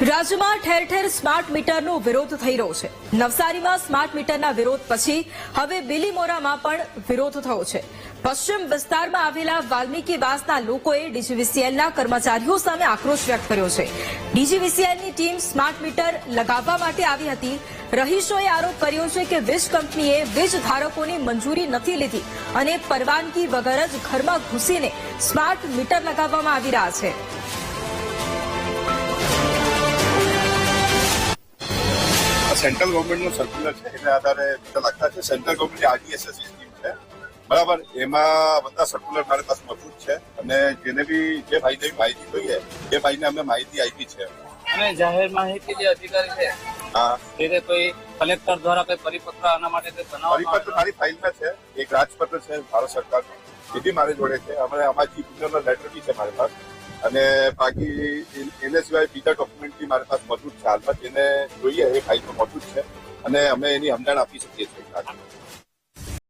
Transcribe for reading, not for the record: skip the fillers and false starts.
રાજ્યમાં ઠેર ઠેર સ્માર્ટ મીટરનો વિરોધ થઈ રહ્યો છે। નવસારીમાં સ્માર્ટ મીટરના વિરોધ પછી હવે બિલીમોરામાં પણ વિરોધ થયો છે। પશ્ચિમ વિસ્તારમાં આવેલા વાલ્મીકીવાસના લોકોએ ડીજીવીસીએલના કર્મચારીઓ સામે આક્રોશ વ્યક્ત કર્યો છે। ડીજીવીસીએલની ટીમ સ્માર્ટ મીટર લગાવવા માટે આવી હતી। રહીશોએ આરોપ કર્યો છે કે વીજ કંપનીએ વીજ ધારકોની મંજૂરી નથી લીધી અને પરવાનગી વગર જ ઘરમાં ઘૂસીને સ્માર્ટ મીટર લગાવવામાં આવી રહ્યા છે। સેન્ટ્રલ ગવર્મેન્ટનો સર્ક્યુલર છે એને આધારે લગતા છે। સેન્ટ્રલ ગવર્મેન્ટની આરડીએસએસ સ્કીમ છે બરાબર, એમાં બધા સર્ક્યુલર મારી પાસે મજબૂત છે અને જેને બી જે ભાઈને માહિતી જોઈએ એ ભાઈને અમે માહિતી આપી છે। અને જાહેર માહિતી જે અધિકારી છે હા, તેને કોઈ કલેક્ટર દ્વારા કોઈ પરિપત્ર આના માટે કોઈ બનાવવામાં પરિપત્ર મારી ફાઇલમાં છે, એક રાજપત્ર છે ભારત સરકારનો, એ બી મારી જોડે છે। અમે અમારા ચીફ મિનિસ્ટરનો લેટર બી છે મારી પાસે અને બાકી એને સિવાય બીજા ડોક્યુમેન્ટ બી મારી પાસે મજબૂત છે। હાલમાં જેને જોઈએ એ ફાઇલમાં મજબૂત છે અને અમે એની સમજણ આપી શકીએ છીએ।